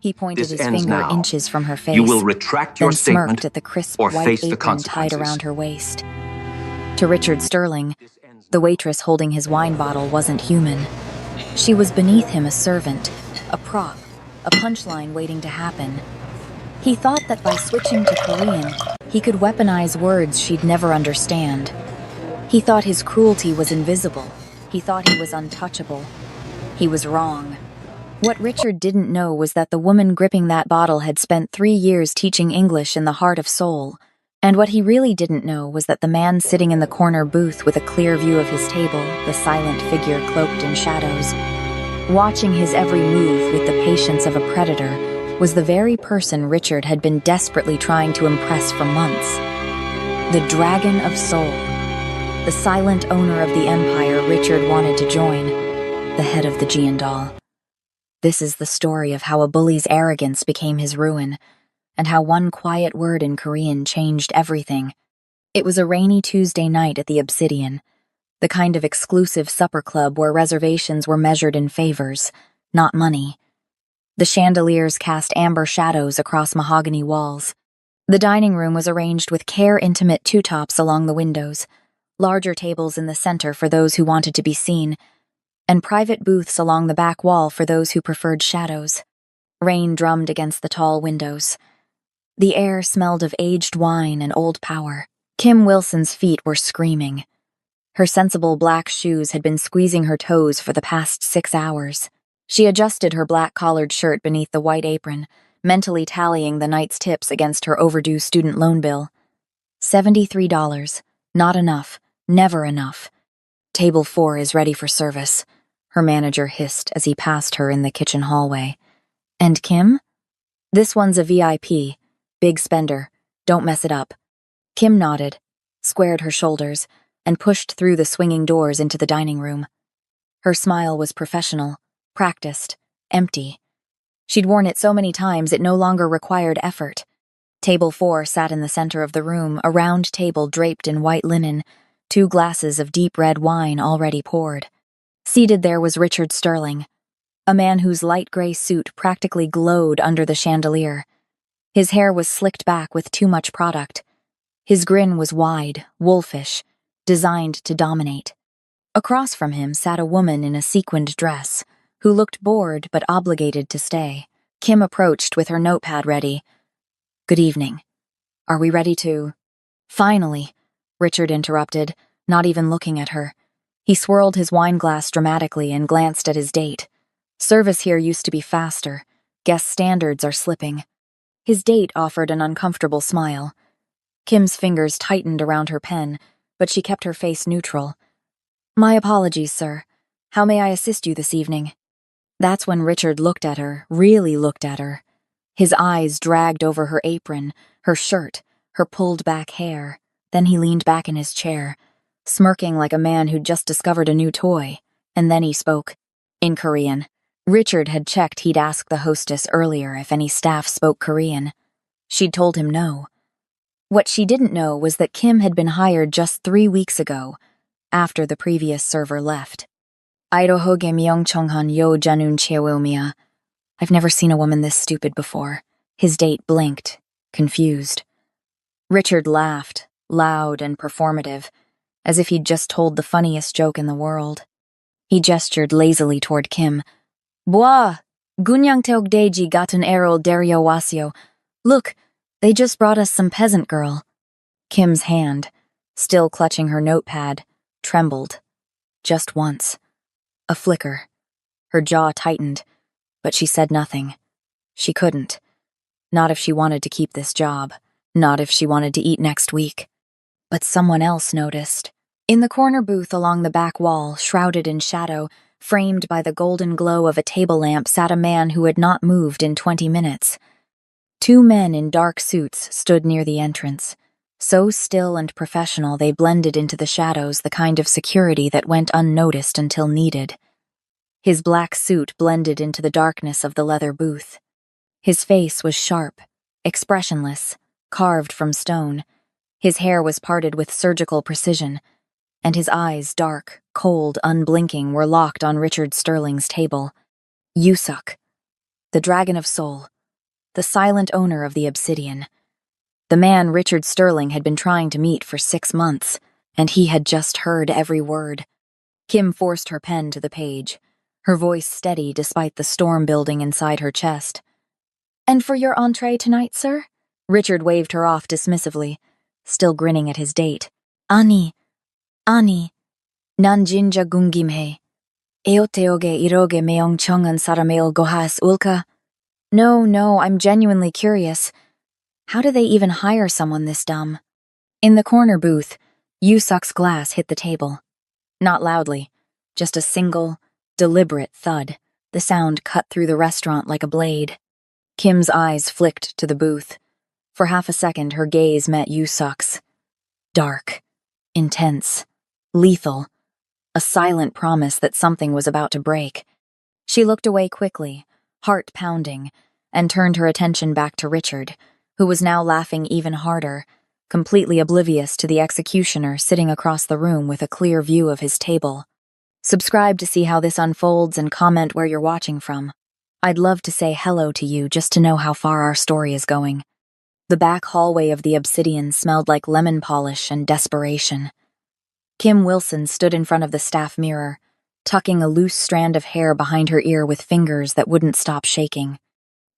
He pointed This his ends finger now. inches from her face, You will retract your then smirked statement at the crisp or white face the apron tied consequences. around her waist. To Richard Sterling, the waitress holding his wine bottle wasn't human. She was beneath him, a servant, a prop, a punchline waiting to happen. He thought that by switching to Korean, he could weaponize words she'd never understand. He thought his cruelty was invisible. He thought he was untouchable. He was wrong. What Richard didn't know was that the woman gripping that bottle had spent 3 years teaching English in the heart of Seoul. And what he really didn't know was that the man sitting in the corner booth with a clear view of his table, the silent figure cloaked in shadows, watching his every move with the patience of a predator, was the very person Richard had been desperately trying to impress for months. The Dragon of Seoul. The silent owner of the empire Richard wanted to join. The head of the Jiandal. This is the story of how a bully's arrogance became his ruin, and how one quiet word in Korean changed everything. It was a rainy Tuesday night at the Obsidian, the kind of exclusive supper club where reservations were measured in favors, not money. The chandeliers cast amber shadows across mahogany walls. The dining room was arranged with care-intimate two-tops along the windows, larger tables in the center for those who wanted to be seen, and private booths along the back wall for those who preferred shadows. Rain drummed against the tall windows. The air smelled of aged wine and old power. Kim Wilson's feet were screaming. Her sensible black shoes had been squeezing her toes for the past 6 hours. She adjusted her black collared shirt beneath the white apron, mentally tallying the night's tips against her overdue student loan bill. $73. Not enough. Never enough. Table 4 is ready for service, her manager hissed as he passed her in the kitchen hallway. And Kim? This one's a VIP. Big spender. Don't mess it up. Kim nodded, squared her shoulders, and pushed through the swinging doors into the dining room. Her smile was professional, practiced, empty. She'd worn it so many times it no longer required effort. Table 4 sat in the center of the room, a round table draped in white linen, 2 glasses of deep red wine already poured. Seated there was Richard Sterling, a man whose light gray suit practically glowed under the chandelier. His hair was slicked back with too much product. His grin was wide, wolfish, designed to dominate. Across from him sat a woman in a sequined dress, who looked bored but obligated to stay. Kim approached with her notepad ready. "Good evening. Are we ready to—" "Finally," Richard interrupted, not even looking at her. He swirled his wine glass dramatically and glanced at his date. Service here used to be faster. Guest standards are slipping. His date offered an uncomfortable smile. Kim's fingers tightened around her pen, but she kept her face neutral. "My apologies, sir. How may I assist you this evening?" That's when Richard looked at her, really looked at her. His eyes dragged over her apron, her shirt, her pulled-back hair. Then he leaned back in his chair, smirking like a man who'd just discovered a new toy. And then he spoke, in Korean. Richard had checked he'd asked the hostess earlier if any staff spoke Korean. She'd told him no. What she didn't know was that Kim had been hired just 3 weeks ago, after the previous server left. "Irohoge myongchonghan yo janun cheweumia." I've never seen a woman this stupid before. His date blinked, confused. Richard laughed, loud and performative, as if he'd just told the funniest joke in the world. He gestured lazily toward Kim. "Bois, gunyang teogdeji gatun erol derio wasio. Look, they just brought us some peasant girl." Kim's hand, still clutching her notepad, trembled. Just once. A flicker. Her jaw tightened, but she said nothing. She couldn't. Not if she wanted to keep this job. Not if she wanted to eat next week. But someone else noticed. In the corner booth along the back wall, shrouded in shadow, framed by the golden glow of a table lamp, sat a man who had not moved in 20 minutes. 2 men in dark suits stood near the entrance. So still and professional they blended into the shadows, the kind of security that went unnoticed until needed. His black suit blended into the darkness of the leather booth. His face was sharp, expressionless, carved from stone. His hair was parted with surgical precision, and his eyes, dark, cold, unblinking, were locked on Richard Sterling's table. "You suck." The Dragon of Soul, the silent owner of the obsidian. The man Richard Sterling had been trying to meet for 6 months, and he had just heard every word. Kim forced her pen to the page, her voice steady despite the storm building inside her chest. "And for your entree tonight, sir?" Richard waved her off dismissively, still grinning at his date. "Ani, nan jinja gungimhe. Eoteoge iroge meong chongan sarameo gohas ulka." No, I'm genuinely curious. How do they even hire someone this dumb? In the corner booth, Yusuk's glass hit the table. Not loudly, just a single, deliberate thud. The sound cut through the restaurant like a blade. Kim's eyes flicked to the booth. For half a second, her gaze met Yusuk's. Dark, intense, lethal, a silent promise that something was about to break. She looked away quickly, heart pounding, and turned her attention back to Richard, who was now laughing even harder, completely oblivious to the executioner sitting across the room with a clear view of his table. Subscribe to see how this unfolds and comment where you're watching from. I'd love to say hello to you just to know how far our story is going. The back hallway of the obsidian smelled like lemon polish and desperation. Kim Wilson stood in front of the staff mirror, tucking a loose strand of hair behind her ear with fingers that wouldn't stop shaking.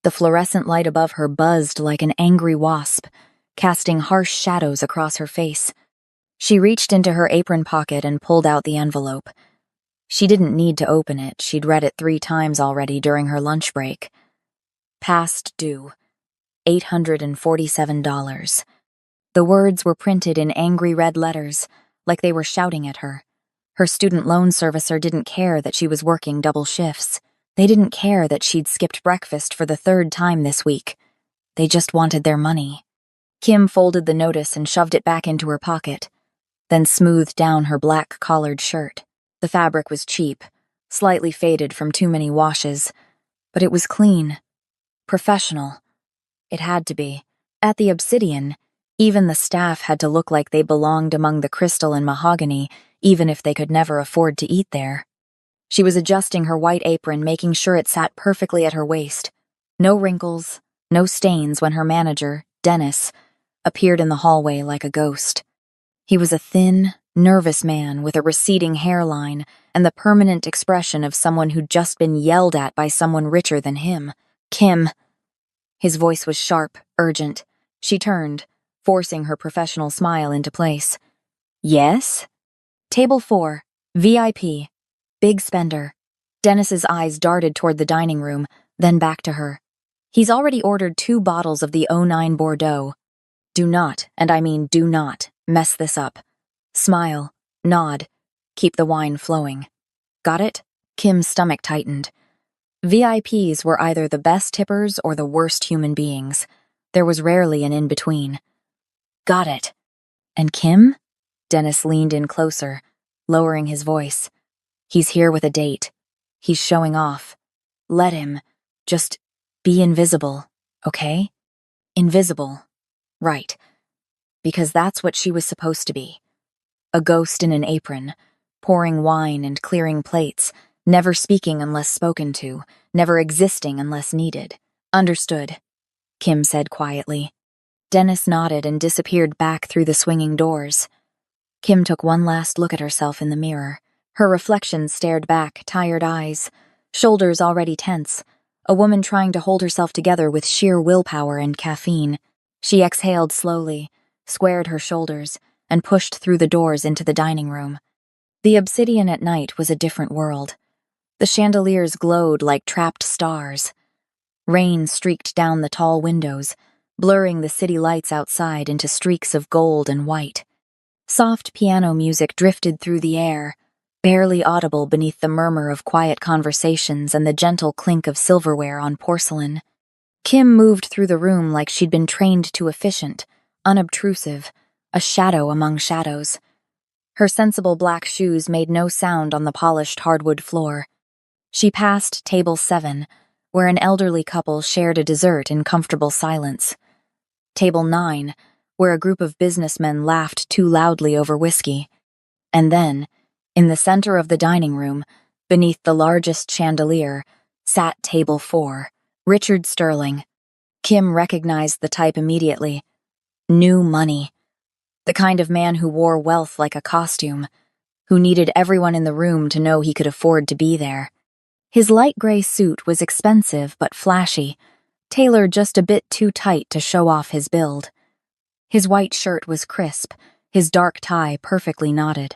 The fluorescent light above her buzzed like an angry wasp, casting harsh shadows across her face. She reached into her apron pocket and pulled out the envelope. She didn't need to open it. She'd read it 3 times already during her lunch break. Past due. $847. The words were printed in angry red letters, like they were shouting at her. Her student loan servicer didn't care that she was working double shifts. They didn't care that she'd skipped breakfast for the 3rd time this week. They just wanted their money. Kim folded the notice and shoved it back into her pocket, then smoothed down her black collared shirt. The fabric was cheap, slightly faded from too many washes, but it was clean, professional. It had to be. At the Obsidian, even the staff had to look like they belonged among the crystal and mahogany, even if they could never afford to eat there. She was adjusting her white apron, making sure it sat perfectly at her waist. No wrinkles, no stains when her manager, Dennis, appeared in the hallway like a ghost. He was a thin, nervous man with a receding hairline and the permanent expression of someone who'd just been yelled at by someone richer than him. "Kim." His voice was sharp, urgent. She turned, forcing her professional smile into place. "Yes?" "Table 4, VIP. Big spender." Dennis's eyes darted toward the dining room, then back to her. "He's already ordered 2 bottles of the '09 Bordeaux. Do not, and I mean do not, mess this up. Smile, nod, keep the wine flowing. Got it?" Kim's stomach tightened. VIPs were either the best tippers or the worst human beings. There was rarely an in-between. "Got it." "And Kim?" Dennis leaned in closer, lowering his voice. "He's here with a date. He's showing off. Let him. Just be invisible, okay? Invisible. Right. Because that's what she was supposed to be. A ghost in an apron, pouring wine and clearing plates, never speaking unless spoken to, never existing unless needed. Understood," Kim said quietly. Dennis nodded and disappeared back through the swinging doors. Kim took one last look at herself in the mirror. Her reflection stared back, tired eyes, shoulders already tense, a woman trying to hold herself together with sheer willpower and caffeine. She exhaled slowly, squared her shoulders, and pushed through the doors into the dining room. The Obsidian at night was a different world. The chandeliers glowed like trapped stars. Rain streaked down the tall windows, blurring the city lights outside into streaks of gold and white. Soft piano music drifted through the air, barely audible beneath the murmur of quiet conversations and the gentle clink of silverware on porcelain. Kim moved through the room like she'd been trained to efficient, unobtrusive, a shadow among shadows. Her sensible black shoes made no sound on the polished hardwood floor. She passed table 7, where an elderly couple shared a dessert in comfortable silence. Table 9, where a group of businessmen laughed too loudly over whiskey. And then, in the center of the dining room, beneath the largest chandelier, sat table 4, Richard Sterling. Kim recognized the type immediately. New money. The kind of man who wore wealth like a costume, who needed everyone in the room to know he could afford to be there. His light gray suit was expensive but flashy, tailored just a bit too tight to show off his build. His white shirt was crisp, his dark tie perfectly knotted.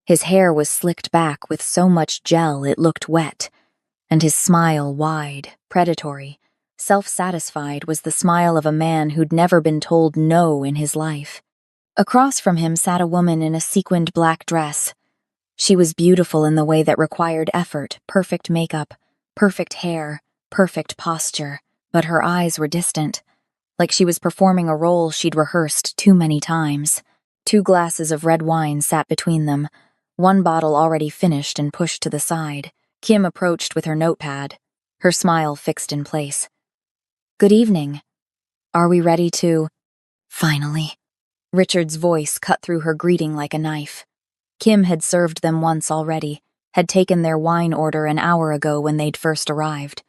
His hair was slicked back with so much gel it looked wet, and his smile wide, predatory, self-satisfied was the smile of a man who'd never been told no in his life. Across from him sat a woman in a sequined black dress. She was beautiful in the way that required effort, perfect makeup, perfect hair, perfect posture, but her eyes were distant, like she was performing a role she'd rehearsed too many times. 2 glasses of red wine sat between them, one bottle already finished and pushed to the side. Kim approached with her notepad, her smile fixed in place. "Good evening. Are we ready to—" "Finally." Richard's voice cut through her greeting like a knife. Kim had served them once already, had taken their wine order an hour ago when they'd first arrived.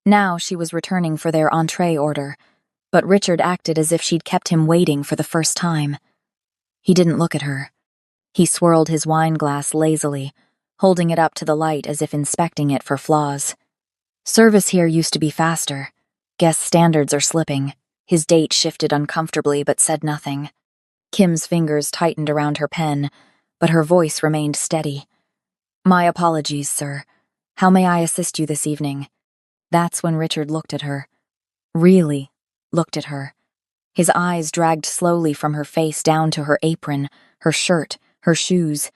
Now she was returning for their entree order, but Richard acted as if she'd kept him waiting for the first time. He didn't look at her. He swirled his wine glass lazily, holding it up to the light as if inspecting it for flaws. Service here used to be faster. Guest standards are slipping. His date shifted uncomfortably but said nothing. Kim's fingers tightened around her pen, but her voice remained steady. "My apologies, sir. How may I assist you this evening?" That's when Richard looked at her. Really looked at her. His eyes dragged slowly from her face down to her apron, her shirt, her shoes.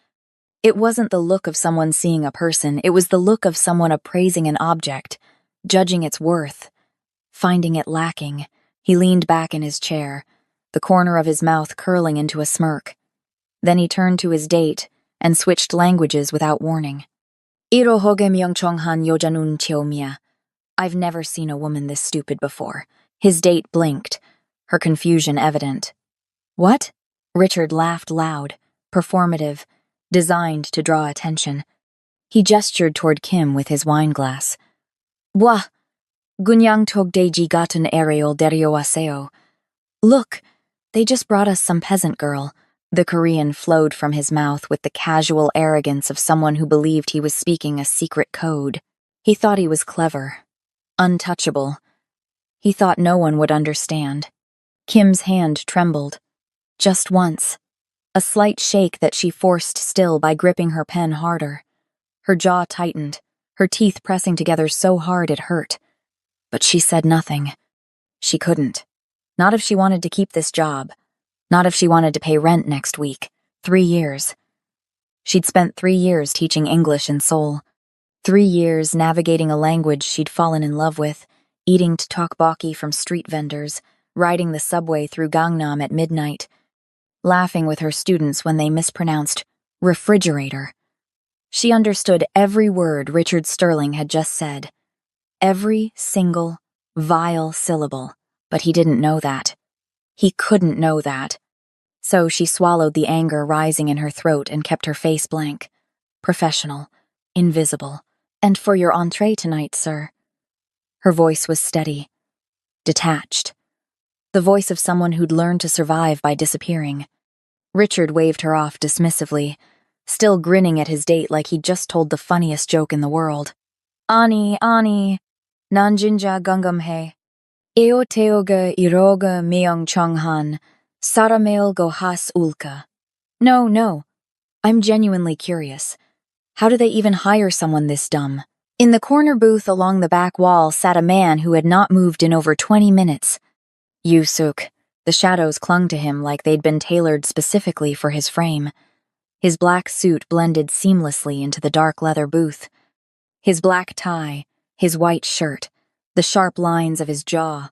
It wasn't the look of someone seeing a person, it was the look of someone appraising an object, judging its worth, finding it lacking. He leaned back in his chair, the corner of his mouth curling into a smirk. Then he turned to his date and switched languages without warning. "이러하게 명청한 여자는 처음이야. I've never seen a woman this stupid before." His date blinked, her confusion evident. "What?" Richard laughed loud, performative, designed to draw attention. He gestured toward Kim with his wine glass. "Wah, gunyang togdeji gatan aerial deriowaseo." "Look, they just brought us some peasant girl." The Korean flowed from his mouth with the casual arrogance of someone who believed he was speaking a secret code. He thought he was clever, untouchable. He thought no one would understand. Kim's hand trembled. Just once. A slight shake that she forced still by gripping her pen harder. Her jaw tightened, her teeth pressing together so hard it hurt. But she said nothing. She couldn't. Not if she wanted to keep this job. Not if she wanted to pay rent next week. 3 years. She'd spent 3 years teaching English in Seoul. 3 years navigating a language she'd fallen in love with, eating tteokbokki from street vendors, riding the subway through Gangnam at midnight, laughing with her students when they mispronounced refrigerator. She understood every word Richard Sterling had just said. Every single, vile syllable, but he didn't know that. He couldn't know that. So she swallowed the anger rising in her throat and kept her face blank. Professional, invisible. "And for your entree tonight, sir." Her voice was steady, detached. The voice of someone who'd learned to survive by disappearing. Richard waved her off dismissively, still grinning at his date like he'd just told the funniest joke in the world. "Ani, nanjinja gungumhe. Eo teoga iroga meong chonghan, saramel go has ulka." No, I'm genuinely curious. How do they even hire someone this dumb? In the corner booth along the back wall sat a man who had not moved in over 20 minutes. Yusuk. The shadows clung to him like they'd been tailored specifically for his frame. His black suit blended seamlessly into the dark leather booth. His black tie, his white shirt, the sharp lines of his jaw,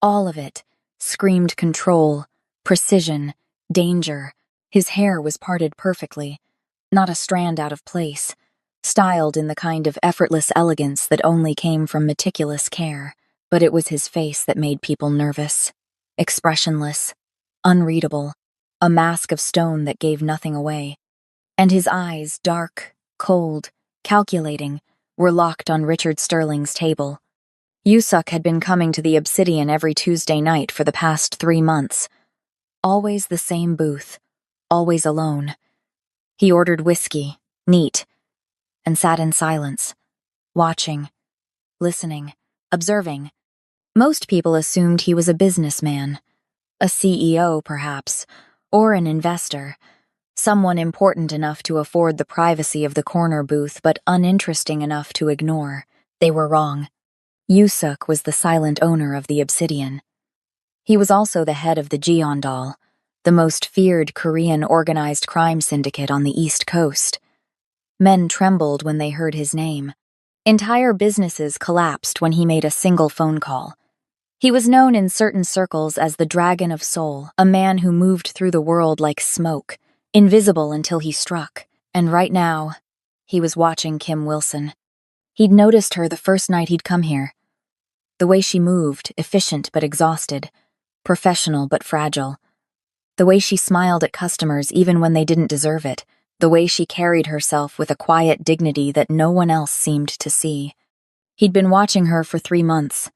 all of it screamed control, precision, danger. His hair was parted perfectly, not a strand out of place, styled in the kind of effortless elegance that only came from meticulous care. But it was his face that made people nervous. Expressionless, unreadable, a mask of stone that gave nothing away. And his eyes, dark, cold, calculating, were locked on Richard Sterling's table. Yusuk had been coming to the Obsidian every Tuesday night for the past 3 months. Always the same booth, always alone. He ordered whiskey, neat, and sat in silence, watching, listening, observing. Most people assumed he was a businessman, a CEO perhaps, or an investor, someone important enough to afford the privacy of the corner booth but uninteresting enough to ignore. They were wrong. Yusuk was the silent owner of the Obsidian. He was also the head of the Jeondal, the most feared Korean organized crime syndicate on the East Coast. Men trembled when they heard his name. Entire businesses collapsed when he made a single phone call. He was known in certain circles as the Dragon of Seoul, a man who moved through the world like smoke, invisible until he struck. And right now, he was watching Kim Wilson. He'd noticed her the first night he'd come here. The way she moved, efficient but exhausted, professional but fragile. The way she smiled at customers even when they didn't deserve it. The way she carried herself with a quiet dignity that no one else seemed to see. He'd been watching her for 3 months.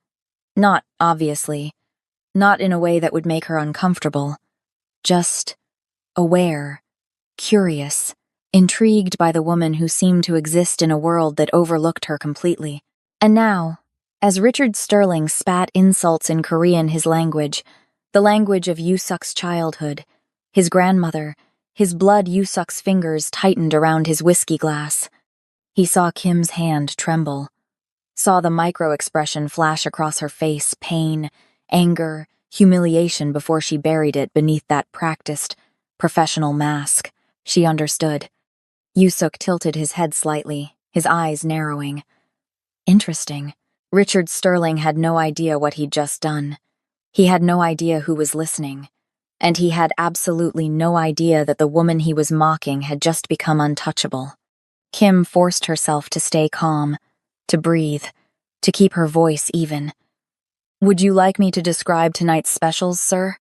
Not, obviously. Not in a way that would make her uncomfortable. Just aware, curious, intrigued by the woman who seemed to exist in a world that overlooked her completely. And now, as Richard Sterling spat insults in Korean, his language, the language of Yusuk's childhood, his grandmother, his blood Yusuk's fingers tightened around his whiskey glass. He saw Kim's hand tremble, saw the micro-expression flash across her face, pain, anger, humiliation before she buried it beneath that practiced, professional mask. She understood. Yusuk tilted his head slightly, his eyes narrowing. Interesting. Richard Sterling had no idea what he'd just done. He had no idea who was listening. And he had absolutely no idea that the woman he was mocking had just become untouchable. Kim forced herself to stay calm, to breathe, to keep her voice even. "Would you like me to describe tonight's specials, sir?"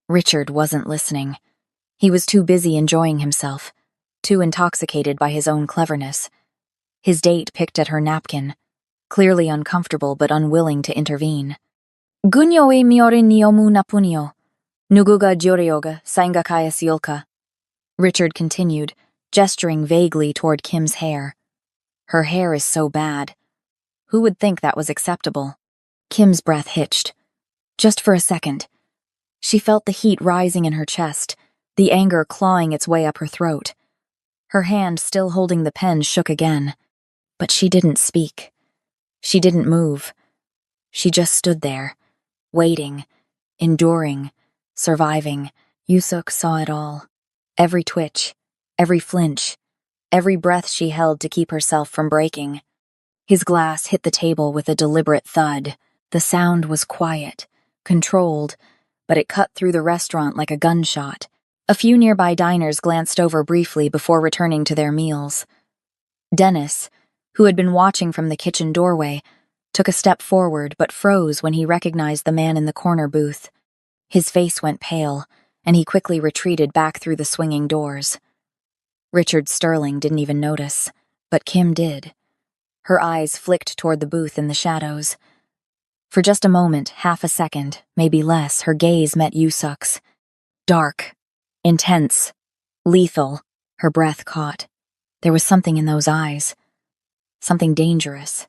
Richard wasn't listening. He was too busy enjoying himself, too intoxicated by his own cleverness. His date picked at her napkin, clearly uncomfortable but unwilling to intervene. "Gunyo e miore niomu napunio. Nuguga joryoga saingakaya siolka." Richard continued, gesturing vaguely toward Kim's hair. Her hair is so bad. Who would think that was acceptable? Kim's breath hitched. Just for a second. She felt the heat rising in her chest, the anger clawing its way up her throat. Her hand still holding the pen shook again. But she didn't speak. She didn't move. She just stood there, waiting, enduring, surviving. Yusuk saw it all. Every twitch, every flinch, every breath she held to keep herself from breaking. His glass hit the table with a deliberate thud. The sound was quiet, controlled, but it cut through the restaurant like a gunshot. A few nearby diners glanced over briefly before returning to their meals. Dennis, who had been watching from the kitchen doorway, took a step forward but froze when he recognized the man in the corner booth. His face went pale, and he quickly retreated back through the swinging doors. Richard Sterling didn't even notice, but Kim did. Her eyes flicked toward the booth in the shadows. For just a moment, half a second, maybe less, her gaze met Yusuk's. Dark, intense, lethal, her breath caught. There was something in those eyes. Something dangerous.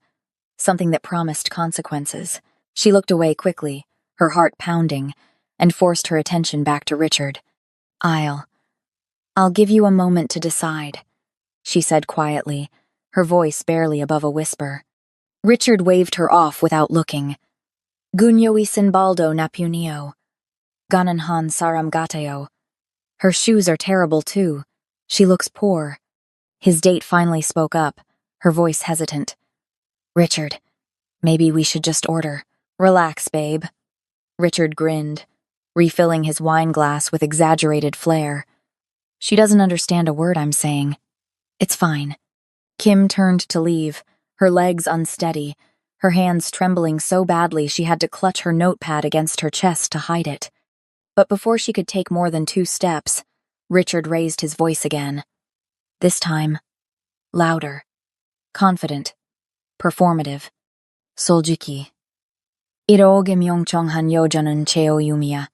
Something that promised consequences. She looked away quickly, her heart pounding, and forced her attention back to Richard. I'll give you a moment to decide," she said quietly, her voice barely above a whisper. Richard waved her off without looking. "Gunyo isin baldo napunio. Gananhan saram gateo." Her shoes are terrible too. She looks poor. His date finally spoke up, her voice hesitant. "Richard, maybe we should just order." "Relax, babe." Richard grinned, refilling his wine glass with exaggerated flair. "She doesn't understand a word I'm saying. It's fine." Kim turned to leave, her legs unsteady, her hands trembling so badly she had to clutch her notepad against her chest to hide it. But before she could take more than 2 steps, Richard raised his voice again. This time, louder, confident, performative. "Soljiki, Iroge myongchong han yojanun cheo yumiya.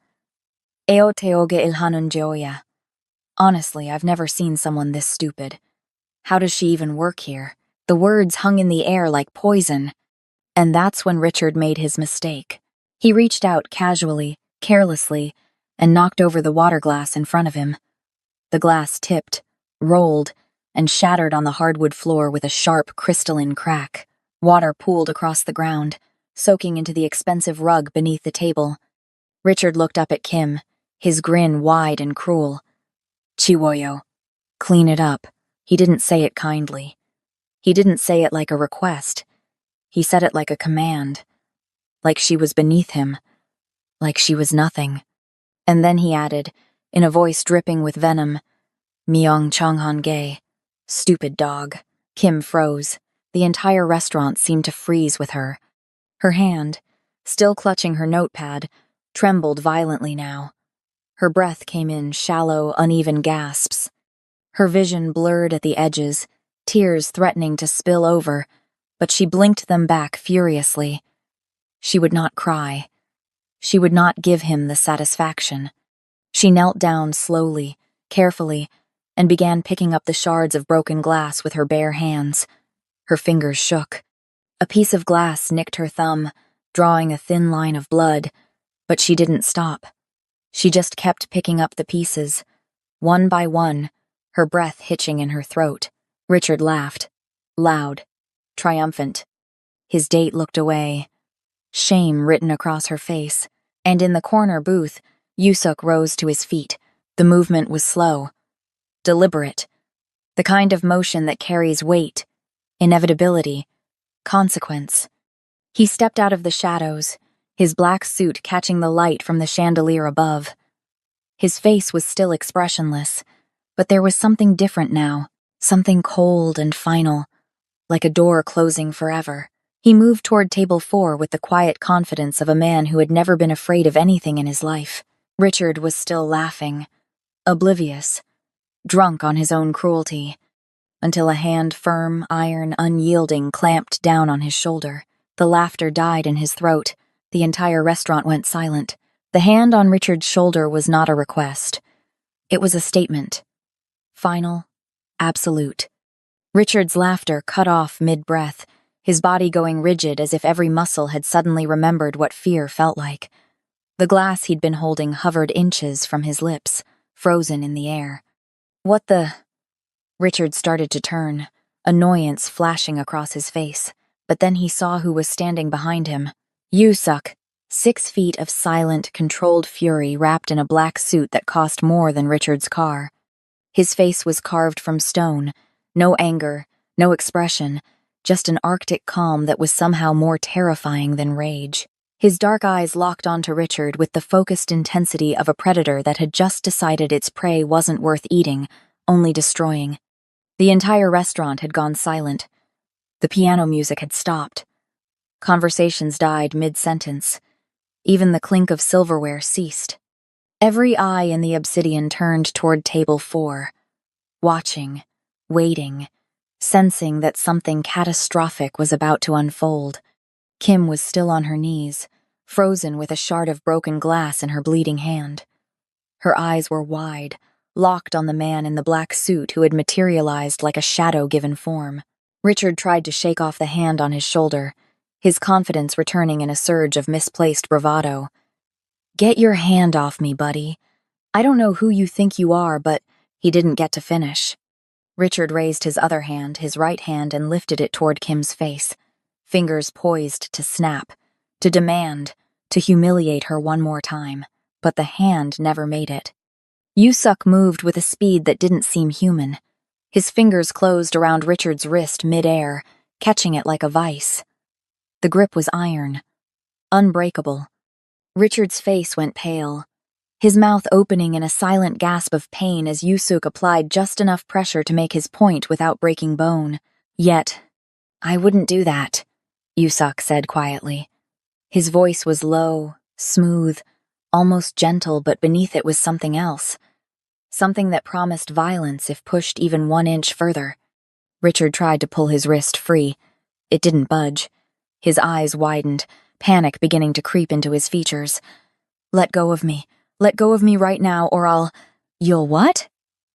Eo teoge ilhanun jeoya. Honestly, I've never seen someone this stupid. How does she even work here? The words hung in the air like poison. And that's when Richard made his mistake. He reached out casually, carelessly, and knocked over the water glass in front of him. The glass tipped, rolled, and shattered on the hardwood floor with a sharp, crystalline crack. Water pooled across the ground, soaking into the expensive rug beneath the table. Richard looked up at Kim, his grin wide and cruel. Chiwoyo. Clean it up. He didn't say it kindly. He didn't say it like a request. He said it like a command. Like she was beneath him. Like she was nothing. And then he added, in a voice dripping with venom, Myong Chonghan Gay. Stupid dog. Kim froze. The entire restaurant seemed to freeze with her. Her hand, still clutching her notepad, trembled violently now. Her breath came in shallow, uneven gasps. Her vision blurred at the edges, tears threatening to spill over, but she blinked them back furiously. She would not cry. She would not give him the satisfaction. She knelt down slowly, carefully, and began picking up the shards of broken glass with her bare hands. Her fingers shook. A piece of glass nicked her thumb, drawing a thin line of blood, but she didn't stop. She just kept picking up the pieces, one by one, her breath hitching in her throat. Richard laughed, loud, triumphant. His date looked away, shame written across her face, and in the corner booth, Yusuk rose to his feet. The movement was slow, deliberate, the kind of motion that carries weight, inevitability, consequence. He stepped out of the shadows, his black suit catching the light from the chandelier above. His face was still expressionless, but there was something different now, something cold and final, like a door closing forever. He moved toward table 4 with the quiet confidence of a man who had never been afraid of anything in his life. Richard was still laughing, oblivious, drunk on his own cruelty, until a hand firm, iron, unyielding, clamped down on his shoulder. The laughter died in his throat. The entire restaurant went silent. The hand on Richard's shoulder was not a request. It was a statement. Final, absolute. Richard's laughter cut off mid-breath, his body going rigid as if every muscle had suddenly remembered what fear felt like. The glass he'd been holding hovered inches from his lips, frozen in the air. What the... Richard started to turn, annoyance flashing across his face, but then he saw who was standing behind him. Yusuk, 6 feet of silent, controlled fury wrapped in a black suit that cost more than Richard's car. His face was carved from stone, no anger, no expression, just an arctic calm that was somehow more terrifying than rage. His dark eyes locked onto Richard with the focused intensity of a predator that had just decided its prey wasn't worth eating, only destroying. The entire restaurant had gone silent. The piano music had stopped. Conversations died mid-sentence. Even the clink of silverware ceased. Every eye in the obsidian turned toward table 4, watching, waiting, sensing that something catastrophic was about to unfold. Kim was still on her knees, frozen with a shard of broken glass in her bleeding hand. Her eyes were wide, locked on the man in the black suit who had materialized like a shadow given form. Richard tried to shake off the hand on his shoulder, his confidence returning in a surge of misplaced bravado. "Get your hand off me, buddy. I don't know who you think you are, but..." He didn't get to finish. Richard raised his other hand, his right hand, and lifted it toward Kim's face, fingers poised to snap, to demand, to humiliate her one more time, but the hand never made it. Yusuk moved with a speed that didn't seem human. His fingers closed around Richard's wrist mid-air, catching it like a vice. The grip was iron, unbreakable. Richard's face went pale, his mouth opening in a silent gasp of pain as Yusuk applied just enough pressure to make his point without breaking bone. Yet, "I wouldn't do that," Yusuk said quietly. His voice was low, smooth, almost gentle, but beneath it was something else. Something that promised violence if pushed even 1 inch further. Richard tried to pull his wrist free. It didn't budge. His eyes widened, panic beginning to creep into his features. Let go of me. Let go of me right now, or I'll— You'll what?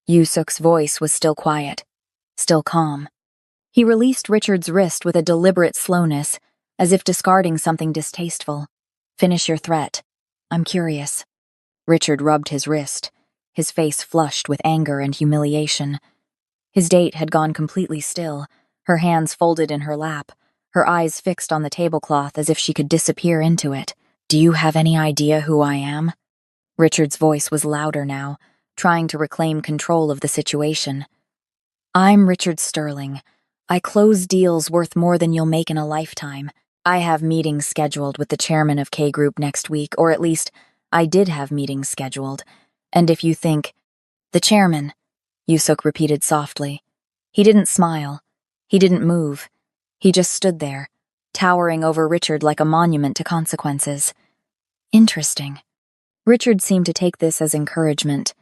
Yusuk's voice was still quiet, still calm. He released Richard's wrist with a deliberate slowness, as if discarding something distasteful. Finish your threat. I'm curious. Richard rubbed his wrist, his face flushed with anger and humiliation. His date had gone completely still, her hands folded in her lap, her eyes fixed on the tablecloth as if she could disappear into it. Do you have any idea who I am? Richard's voice was louder now, trying to reclaim control of the situation. I'm Richard Sterling. I close deals worth more than you'll make in a lifetime. I have meetings scheduled with the chairman of K Group next week, or at least I did have meetings scheduled. And if you think— The chairman, Yusuk repeated softly. He didn't smile. He didn't move. He just stood there, towering over Richard like a monument to consequences. Interesting. Richard seemed to take this as encouragement.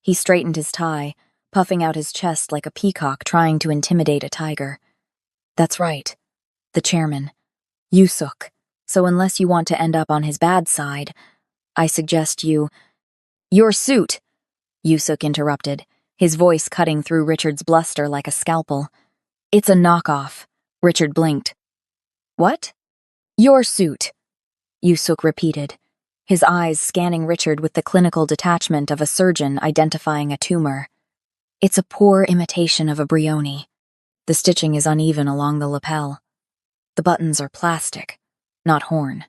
He straightened his tie, puffing out his chest like a peacock trying to intimidate a tiger. That's right. The chairman. Yusuk. So unless you want to end up on his bad side, I suggest you— Your suit, Yusuk interrupted, his voice cutting through Richard's bluster like a scalpel. It's a knockoff. Richard blinked. What? Your suit, Yusuk repeated, his eyes scanning Richard with the clinical detachment of a surgeon identifying a tumor. It's a poor imitation of a Brioni. The stitching is uneven along the lapel. The buttons are plastic, not horn.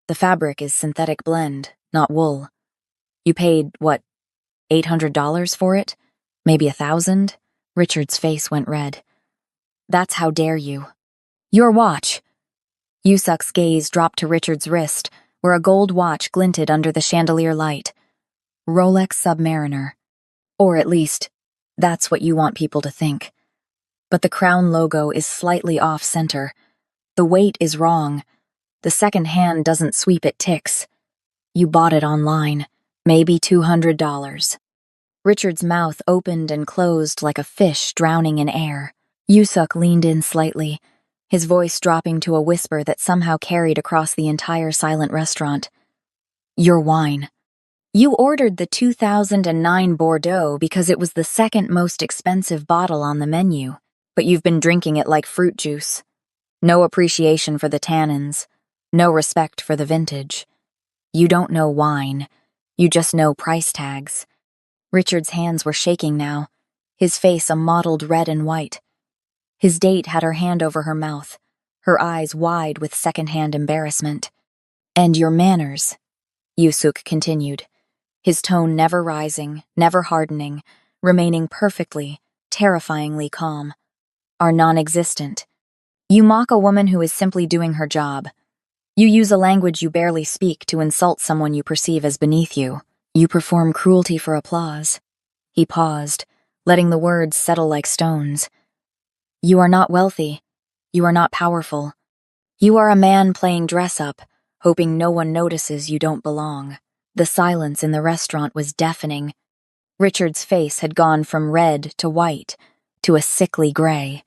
The fabric is synthetic blend, not wool. You paid, what, $800 for it? Maybe $1,000? Richard's face went red. That's how dare you. Your watch. Yusuk's gaze dropped to Richard's wrist, where a gold watch glinted under the chandelier light. Rolex Submariner. Or at least, that's what you want people to think. But the crown logo is slightly off-center. The weight is wrong. The second hand doesn't sweep it ticks. You bought it online. Maybe $200. Richard's mouth opened and closed like a fish drowning in air. Yusuk leaned in slightly, his voice dropping to a whisper that somehow carried across the entire silent restaurant. Your wine. You ordered the 2009 Bordeaux because it was the second most expensive bottle on the menu, but you've been drinking it like fruit juice. No appreciation for the tannins, no respect for the vintage. You don't know wine, you just know price tags. Richard's hands were shaking now, his face a mottled red and white. His date had her hand over her mouth, her eyes wide with second-hand embarrassment. And your manners, Yusuk continued, his tone never rising, never hardening, remaining perfectly, terrifyingly calm, are non-existent. You mock a woman who is simply doing her job. You use a language you barely speak to insult someone you perceive as beneath you. You perform cruelty for applause. He paused, letting the words settle like stones. You are not wealthy. You are not powerful. You are a man playing dress-up, hoping no one notices you don't belong. The silence in the restaurant was deafening. Richard's face had gone from red to white, to a sickly gray.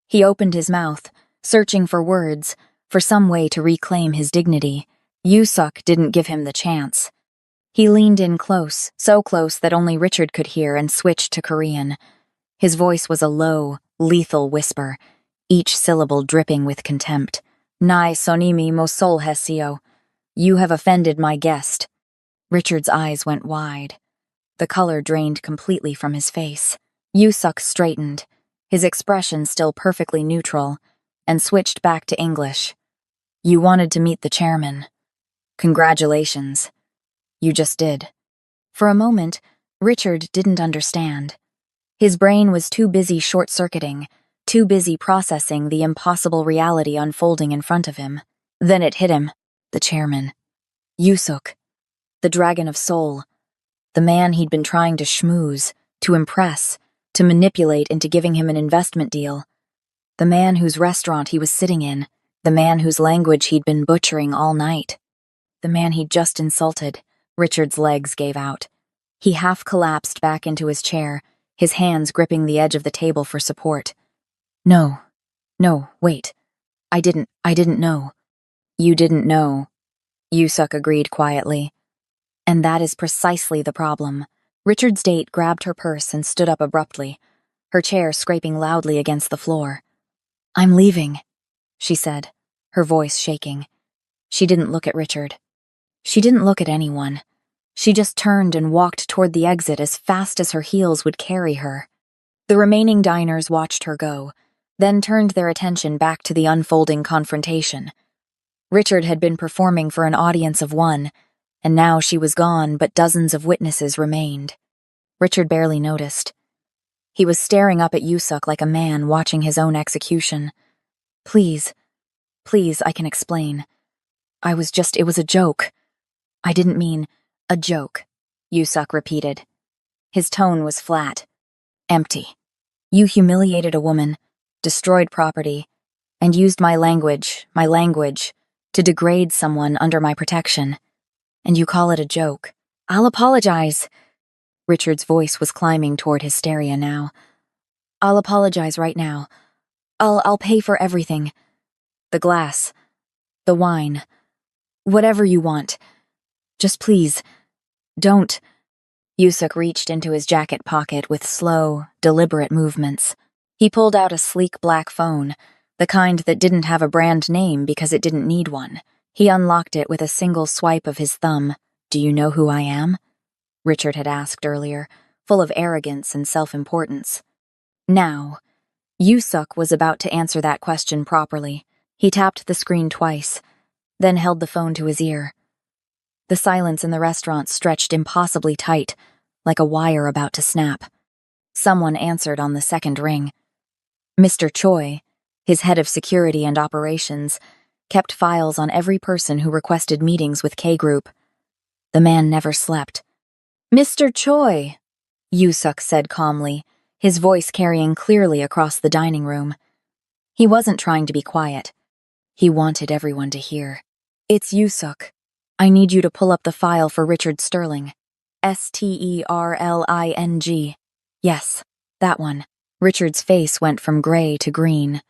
He opened his mouth, searching for words, for some way to reclaim his dignity. Yusuk didn't give him the chance. He leaned in close, so close that only Richard could hear, and switched to Korean. His voice was a low, lethal whisper, each syllable dripping with contempt. Nai sonimi mo sol hesio. You have offended my guest. Richard's eyes went wide. The color drained completely from his face. Yusuk straightened, his expression still perfectly neutral, and switched back to English. You wanted to meet the chairman. Congratulations. You just did. For a moment, Richard didn't understand. His brain was too busy short-circuiting, too busy processing the impossible reality unfolding in front of him. Then it hit him. The chairman. Yusuk. The dragon of soul. The man he'd been trying to schmooze, to impress, to manipulate into giving him an investment deal. The man whose restaurant he was sitting in. The man whose language he'd been butchering all night. The man he'd just insulted. Richard's legs gave out. He half collapsed back into his chair, his hands gripping the edge of the table for support. No, wait. I didn't know. You didn't know, Yusuk agreed quietly. And that is precisely the problem. Richard's date grabbed her purse and stood up abruptly, her chair scraping loudly against the floor. I'm leaving, she said, her voice shaking. She didn't look at Richard. She didn't look at anyone. She just turned and walked toward the exit as fast as her heels would carry her. The remaining diners watched her go, then turned their attention back to the unfolding confrontation. Richard had been performing for an audience of one, and now she was gone, but dozens of witnesses remained. Richard barely noticed. He was staring up at Yusuk like a man watching his own execution. Please, I can explain. It was a joke. I didn't mean a joke, Yusuk repeated. His tone was flat, empty. You humiliated a woman, destroyed property, and used my language, to degrade someone under my protection. And you call it a joke. I'll apologize. Richard's voice was climbing toward hysteria now. I'll apologize right now. I'll pay for everything. The glass, the wine, whatever you want. Just please, don't. Yusuk reached into his jacket pocket with slow, deliberate movements. He pulled out a sleek black phone, the kind that didn't have a brand name because it didn't need one. He unlocked it with a single swipe of his thumb. Do you know who I am? Richard had asked earlier, full of arrogance and self-importance. Now, Yusuk was about to answer that question properly. He tapped the screen twice, then held the phone to his ear. The silence in the restaurant stretched impossibly tight, like a wire about to snap. Someone answered on the second ring. Mr. Choi, his head of security and operations, kept files on every person who requested meetings with K Group. The man never slept. Mr. Choi, Yusuk said calmly, his voice carrying clearly across the dining room. He wasn't trying to be quiet. He wanted everyone to hear. It's Yusuk. I need you to pull up the file for Richard Sterling. Sterling. Yes, that one. Richard's face went from gray to green.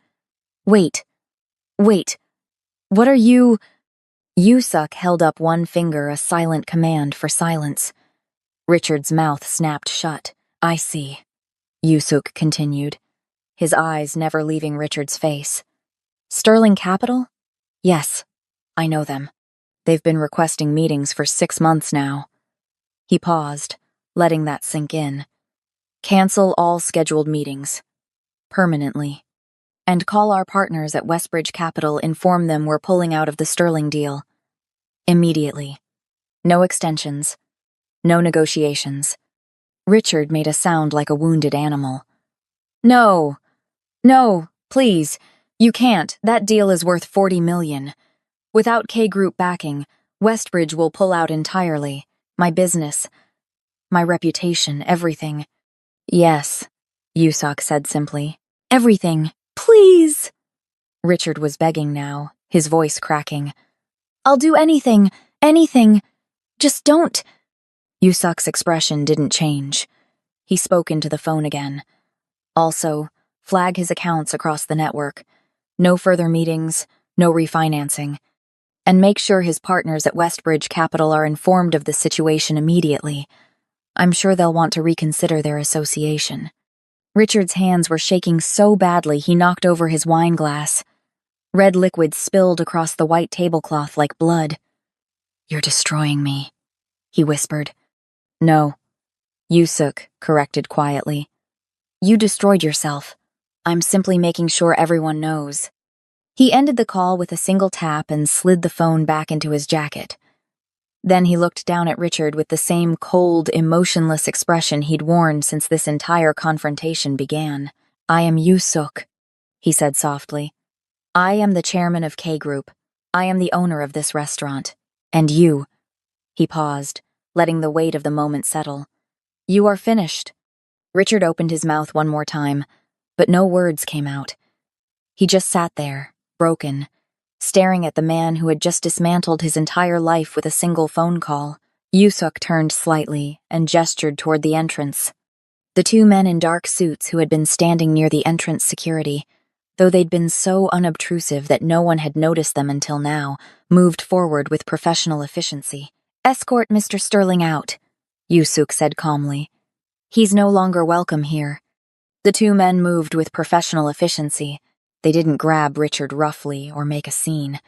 Wait. What are you… Yusuk held up one finger, a silent command for silence. Richard's mouth snapped shut. I see, Yusuk continued, his eyes never leaving Richard's face. Sterling Capital? Yes, I know them. They've been requesting meetings for 6 months now. He paused, letting that sink in. Cancel all scheduled meetings. Permanently. And call our partners at Westbridge Capital, inform them we're pulling out of the Sterling deal. Immediately. No extensions. No negotiations. Richard made a sound like a wounded animal. No, please. You can't. That deal is worth $40 million. Without K Group backing, Westbridge will pull out entirely. My business, my reputation, everything. Yes, Yusuk said simply. Everything. Please. Richard was begging now, his voice cracking. I'll do anything. Just don't. Yusuk's expression didn't change. He spoke into the phone again. Also, flag his accounts across the network. No further meetings, no refinancing. And make sure his partners at Westbridge Capital are informed of the situation immediately. I'm sure they'll want to reconsider their association. Richard's hands were shaking so badly he knocked over his wine glass. Red liquid spilled across the white tablecloth like blood. You're destroying me, he whispered. No, Yusuk corrected quietly. You destroyed yourself. I'm simply making sure everyone knows. He ended the call with a single tap and slid the phone back into his jacket. Then he looked down at Richard with the same cold, emotionless expression he'd worn since this entire confrontation began. I am Yusuk, he said softly. I am the chairman of K Group. I am the owner of this restaurant. And you… He paused, letting the weight of the moment settle. You are finished. Richard opened his mouth one more time, but no words came out. He just sat there, broken, staring at the man who had just dismantled his entire life with a single phone call. Yusuk turned slightly and gestured toward the entrance. The 2 men in dark suits who had been standing near the entrance security, though they'd been so unobtrusive that no one had noticed them until now, moved forward with professional efficiency. "Escort Mr. Sterling out," Yusuk said calmly. "He's no longer welcome here." The two men moved with professional efficiency. They didn't grab Richard roughly or make a scene.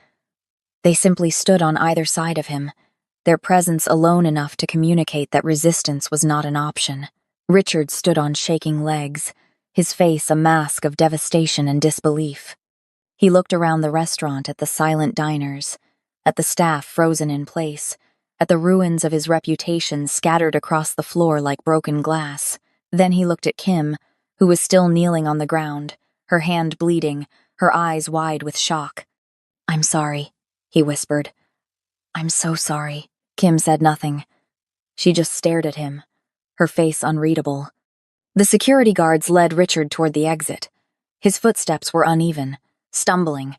They simply stood on either side of him, their presence alone enough to communicate that resistance was not an option. Richard stood on shaking legs, his face a mask of devastation and disbelief. He looked around the restaurant at the silent diners, at the staff frozen in place, at the ruins of his reputation scattered across the floor like broken glass. Then he looked at Kim, who was still kneeling on the ground, her hand bleeding, her eyes wide with shock. "I'm sorry," he whispered. "I'm so sorry." Kim said nothing. She just stared at him, her face unreadable. The security guards led Richard toward the exit. His footsteps were uneven, stumbling.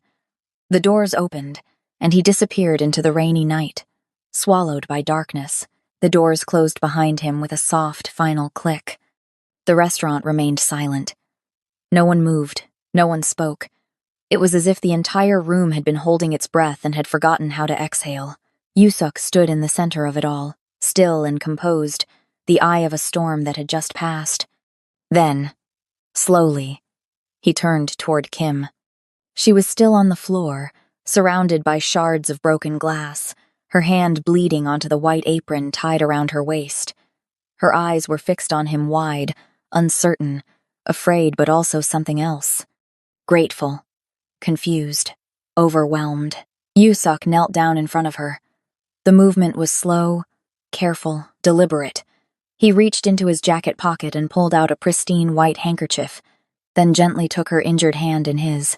The doors opened, and he disappeared into the rainy night. Swallowed by darkness, the doors closed behind him with a soft, final click. The restaurant remained silent. No one moved, no one spoke. It was as if the entire room had been holding its breath and had forgotten how to exhale. Yusuk stood in the center of it all, still and composed, the eye of a storm that had just passed. Then, slowly, he turned toward Kim. She was still on the floor, surrounded by shards of broken glass, her hand bleeding onto the white apron tied around her waist. Her eyes were fixed on him wide, uncertain, afraid but also something else. Grateful, confused, overwhelmed. Yusuk knelt down in front of her. The movement was slow, careful, deliberate. He reached into his jacket pocket and pulled out a pristine white handkerchief, then gently took her injured hand in his.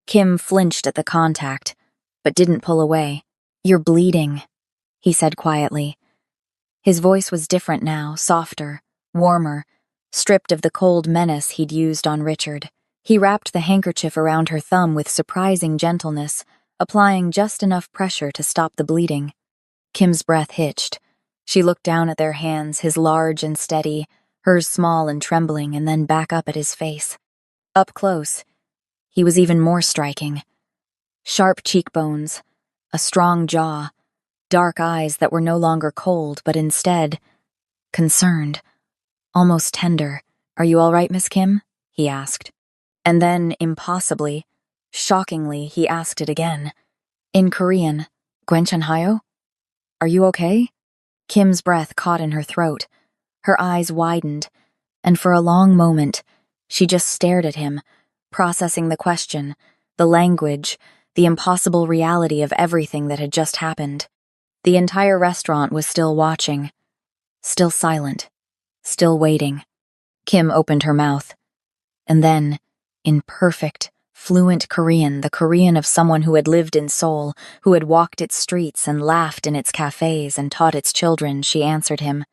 Kim flinched at the contact, but didn't pull away. "You're bleeding," he said quietly. His voice was different now, softer, warmer, stripped of the cold menace he'd used on Richard. He wrapped the handkerchief around her thumb with surprising gentleness, applying just enough pressure to stop the bleeding. Kim's breath hitched. She looked down at their hands, his large and steady, hers small and trembling, and then back up at his face. Up close, he was even more striking. Sharp cheekbones, a strong jaw, dark eyes that were no longer cold, but instead concerned, almost tender. "Are you all right, Miss Kim?" he asked. And then, impossibly, shockingly, he asked it again. In Korean, "Gwenchanhayo? Are you okay?" Kim's breath caught in her throat. Her eyes widened, and for a long moment, she just stared at him, processing the question, the language, the impossible reality of everything that had just happened. The entire restaurant was still watching, still silent, still waiting. Kim opened her mouth, and then, in perfect, fluent Korean, the Korean of someone who had lived in Seoul, who had walked its streets and laughed in its cafes and taught its children, she answered him.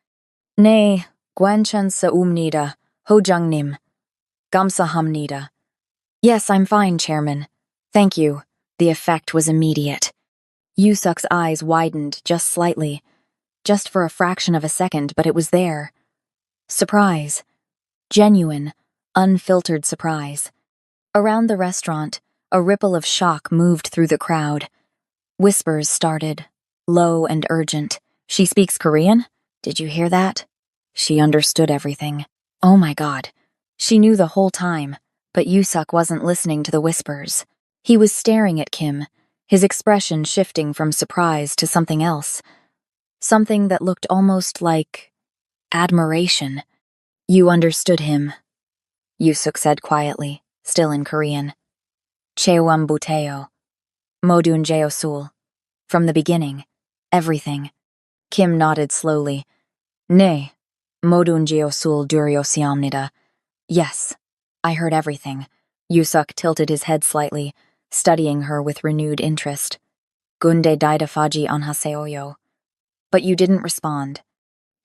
"네, 괜찮사옵니다, 호장님. 감사합니다." "Yes, I'm fine, Chairman. Thank you." The effect was immediate. Yusuk's eyes widened just slightly, just for a fraction of a second, but it was there. Surprise. Genuine, unfiltered surprise. Around the restaurant, a ripple of shock moved through the crowd. Whispers started, low and urgent. "She speaks Korean? Did you hear that?" She understood everything. Oh my God. She knew the whole time, but Yusuk wasn't listening to the whispers. He was staring at Kim, his expression shifting from surprise to something else. Something that looked almost like admiration. "You understood him," Yusuk said quietly, still in Korean. "Chewam buteo. Modun jeosul. From the beginning. Everything." Kim nodded slowly. "Ne. Modun jeosul duriosiamnida." "Yes, I heard everything." Yusuk tilted his head slightly, studying her with renewed interest. "Gunde daidafaji anhaseoyo." "But you didn't respond."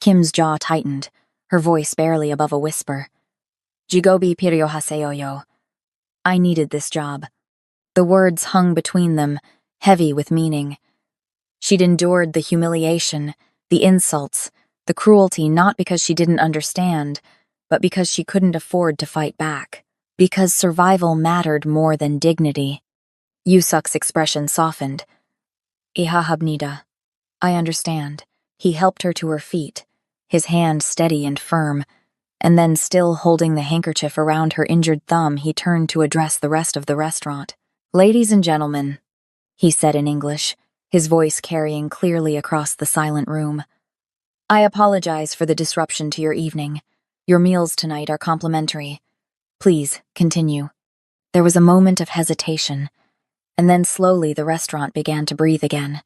Kim's jaw tightened, her voice barely above a whisper. "Jigobi piryohaseoyo." I needed this job. The words hung between them, heavy with meaning. She'd endured the humiliation, the insults, the cruelty not because she didn't understand, but because she couldn't afford to fight back. Because survival mattered more than dignity. Yusuk's expression softened. Ihahabnida. I understand. He helped her to her feet, his hand steady and firm, and then, still holding the handkerchief around her injured thumb, he turned to address the rest of the restaurant. Ladies and gentlemen, he said in English, his voice carrying clearly across the silent room. I apologize for the disruption to your evening. Your meals tonight are complimentary. Please, continue. There was a moment of hesitation, and then slowly the restaurant began to breathe again.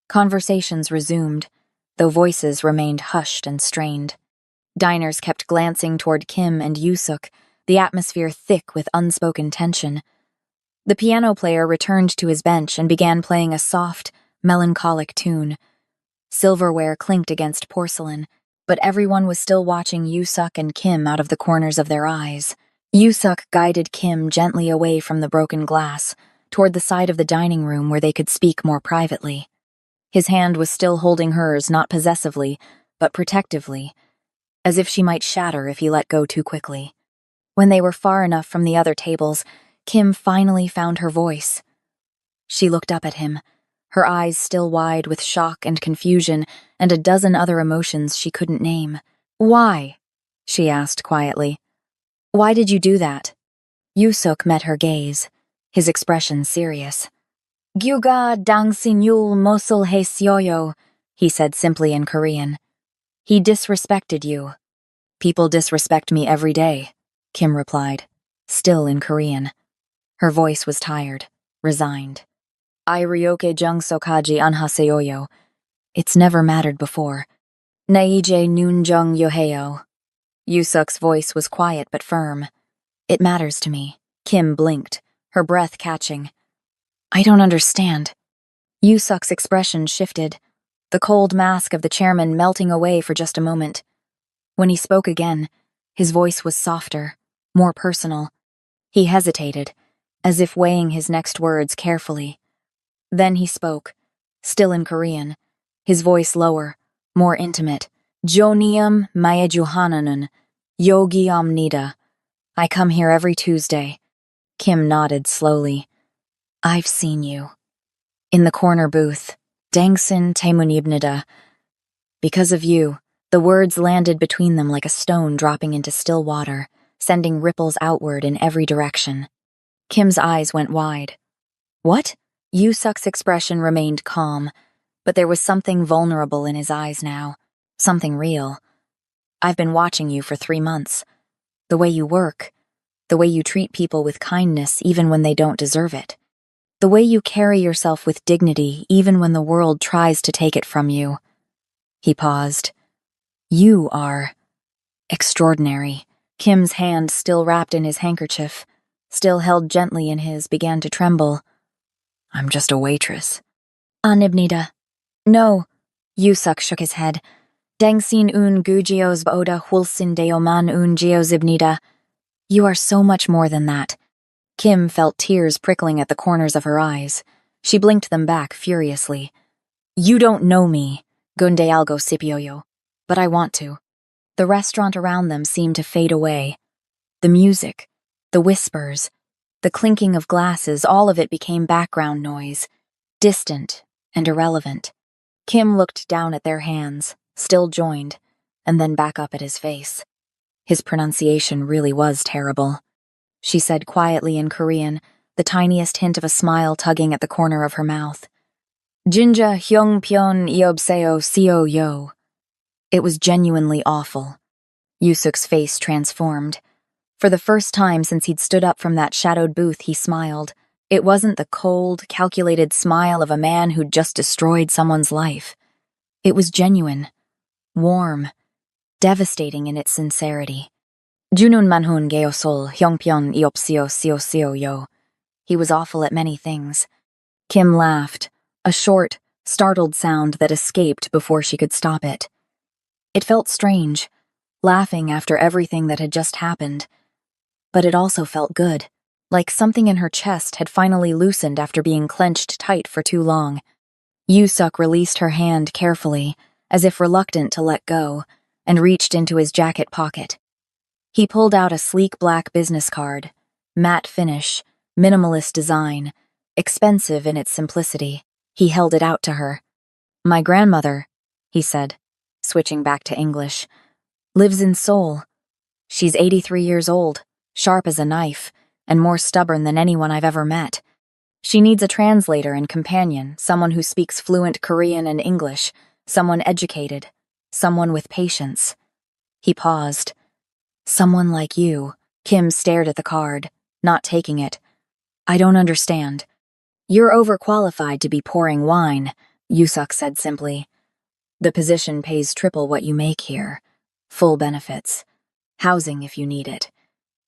Conversations resumed, though voices remained hushed and strained. Diners kept glancing toward Kim and Yusuk, the atmosphere thick with unspoken tension. The piano player returned to his bench and began playing a soft, melancholic tune. Silverware clinked against porcelain, but everyone was still watching Yusuk and Kim out of the corners of their eyes. Yusuk guided Kim gently away from the broken glass, toward the side of the dining room where they could speak more privately. His hand was still holding hers, not possessively, but protectively, as if she might shatter if he let go too quickly. When they were far enough from the other tables, Kim finally found her voice. She looked up at him, her eyes still wide with shock and confusion and a dozen other emotions she couldn't name. Why? She asked quietly. Why did you do that? Yusuk met her gaze, his expression serious. Gyuga dangsinyul mosul he syoyo, he said simply in Korean. He disrespected you. People disrespect me every day, Kim replied, still in Korean. Her voice was tired, resigned. I ryoke jung sokaji anhaseoyo. It's never mattered before. Naije nun jung yoheo. Yusuk's voice was quiet but firm. It matters to me. Kim blinked, her breath catching. I don't understand. Yusuk's expression shifted, the cold mask of the chairman melting away for just a moment. When he spoke again, his voice was softer, more personal. He hesitated, as if weighing his next words carefully. Then he spoke, still in Korean, his voice lower, more intimate. Jonium Mayejuhananun, Yogi Omnida. I come here every Tuesday. Kim nodded slowly. I've seen you. In the corner booth, Dangsin Temunibnida. Because of you, the words landed between them like a stone dropping into still water, sending ripples outward in every direction. Kim's eyes went wide. What? Yusuk's expression remained calm, but there was something vulnerable in his eyes now, something real. I've been watching you for 3 months. The way you work, the way you treat people with kindness even when they don't deserve it. The way you carry yourself with dignity even when the world tries to take it from you. He paused. You are extraordinary. Kim's hand, still wrapped in his handkerchief, still held gently in his, began to tremble. I'm just a waitress. Anibnida. No. Yusuk shook his head. Dengsin un gujios oda hulsin deoman un geozibnida. You are so much more than that. Kim felt tears prickling at the corners of her eyes. She blinked them back furiously. You don't know me, Gunde algo sipioyo, but I want to. The restaurant around them seemed to fade away. The music, the whispers, the clinking of glasses, all of it became background noise, distant and irrelevant. Kim looked down at their hands, still joined, and then back up at his face. His pronunciation really was terrible. She said quietly in Korean, the tiniest hint of a smile tugging at the corner of her mouth. Jinja hyungpyeon iobseo seo yo. It was genuinely awful. Yusuk's face transformed. For the first time since he'd stood up from that shadowed booth, he smiled. It wasn't the cold, calculated smile of a man who'd just destroyed someone's life. It was genuine, warm, devastating in its sincerity. Junun manhun geosol hyongpyeon iopseo seo seo yo. He was awful at many things. Kim laughed, a short, startled sound that escaped before she could stop it. It felt strange, laughing after everything that had just happened. But it also felt good, like something in her chest had finally loosened after being clenched tight for too long. Yusuk released her hand carefully, as if reluctant to let go, and reached into his jacket pocket. He pulled out a sleek black business card, matte finish, minimalist design, expensive in its simplicity. He held it out to her. "My grandmother," he said, switching back to English, "lives in Seoul. She's 83 years old, sharp as a knife, and more stubborn than anyone I've ever met. She needs a translator and companion, someone who speaks fluent Korean and English, someone educated, someone with patience." He paused. "Someone like you." Kim stared at the card, not taking it. "I don't understand." "You're overqualified to be pouring wine," Yusuk said simply. "The position pays triple what you make here. Full benefits. Housing if you need it.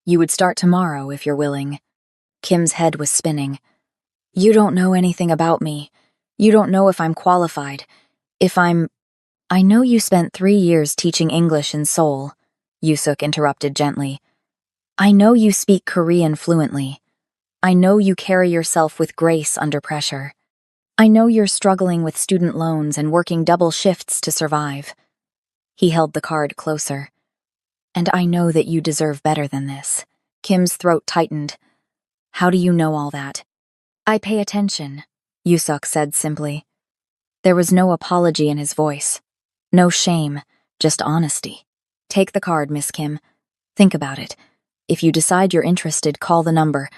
You would start tomorrow if you're willing." Kim's head was spinning. "You don't know anything about me. You don't know if I'm qualified. If I'm—" "I know you spent 3 years teaching English in Seoul," Yusuk interrupted gently. "I know you speak Korean fluently. I know you carry yourself with grace under pressure. I know you're struggling with student loans and working double shifts to survive." He held the card closer. "And I know that you deserve better than this." Kim's throat tightened. "How do you know all that?" "I pay attention," Yusuk said simply. There was no apology in his voice. No shame, just honesty. "Take the card, Miss Kim. Think about it. If you decide you're interested, call the number.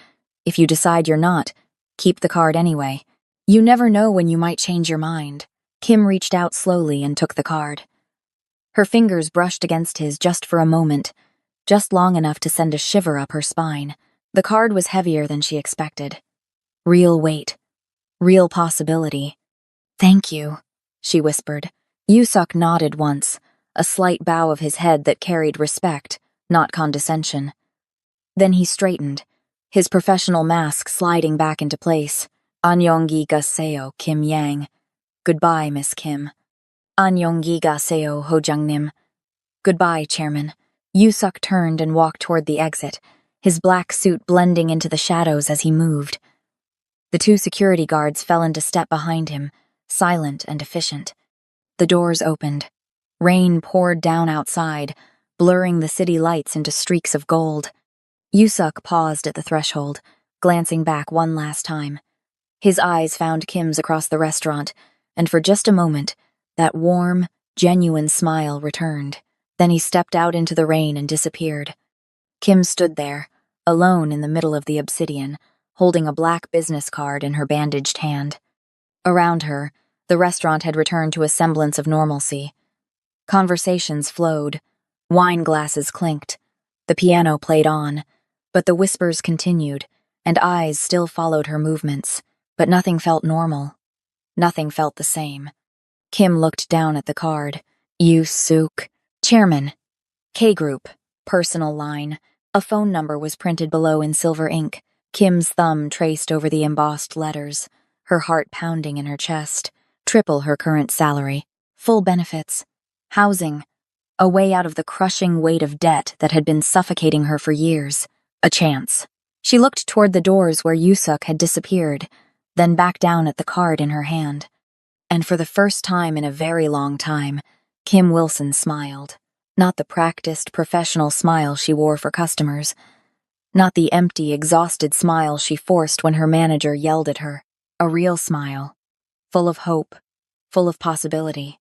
If you decide you're not, keep the card anyway. You never know when you might change your mind." Kim reached out slowly and took the card. Her fingers brushed against his just for a moment, just long enough to send a shiver up her spine. The card was heavier than she expected. Real weight. Real possibility. "Thank you," she whispered. Yusuk nodded once, a slight bow of his head that carried respect, not condescension. Then he straightened, his professional mask sliding back into place. "Annyeonggi gaseyo, Kim Yang." "Goodbye, Miss Kim." "Annyeonggi gaseyo, Hojangnim." "Goodbye, Chairman." Yusuk turned and walked toward the exit, his black suit blending into the shadows as he moved. The 2 security guards fell into step behind him, silent and efficient. The doors opened. Rain poured down outside, blurring the city lights into streaks of gold. Yusuk paused at the threshold, glancing back one last time. His eyes found Kim's across the restaurant, and for just a moment, that warm, genuine smile returned. Then he stepped out into the rain and disappeared. Kim stood there, alone in the middle of the obsidian, holding a black business card in her bandaged hand. Around her, the restaurant had returned to a semblance of normalcy. Conversations flowed, wine glasses clinked, the piano played on, but the whispers continued, and eyes still followed her movements, but nothing felt normal. Nothing felt the same. Kim looked down at the card. Yusuk. Chairman. K Group. Personal line. A phone number was printed below in silver ink. Kim's thumb traced over the embossed letters, her heart pounding in her chest. Triple her current salary. Full benefits. Housing. A way out of the crushing weight of debt that had been suffocating her for years. A chance. She looked toward the doors where Yusuk had disappeared, then back down at the card in her hand. And for the first time in a very long time, Kim Wilson smiled. Not the practiced, professional smile she wore for customers. Not the empty, exhausted smile she forced when her manager yelled at her. A real smile. Full of hope. Full of possibility.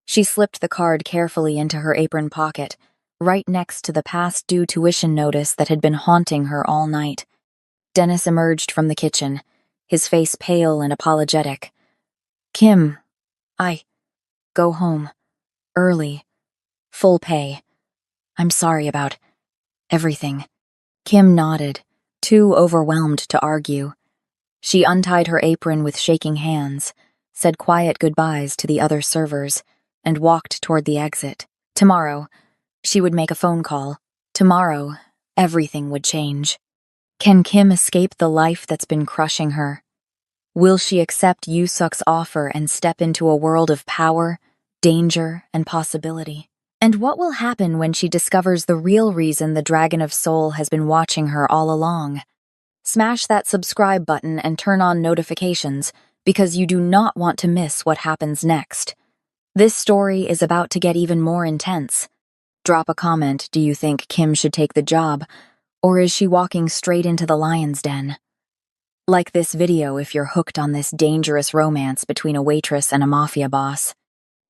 She slipped the card carefully into her apron pocket, right next to the past due tuition notice that had been haunting her all night. Dennis emerged from the kitchen, his face pale and apologetic. "Kim, go home. Early. Full pay. I'm sorry about everything." Kim nodded, too overwhelmed to argue. She untied her apron with shaking hands, said quiet goodbyes to the other servers, and walked toward the exit. Tomorrow, she would make a phone call. Tomorrow, everything would change. Can Kim escape the life that's been crushing her? Will she accept Yusuk's offer and step into a world of power, danger, and possibility? And what will happen when she discovers the real reason the Dragon of Soul has been watching her all along? Smash that subscribe button and turn on notifications, because you do not want to miss what happens next. This story is about to get even more intense. Drop a comment. Do you think Kim should take the job, or is she walking straight into the lion's den? Like this video if you're hooked on this dangerous romance between a waitress and a mafia boss.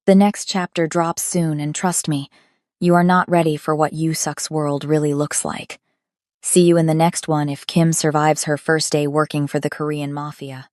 The next chapter drops soon, and trust me, you are not ready for what You Suck's world really looks like. See you in the next one if Kim survives her first day working for the Korean mafia.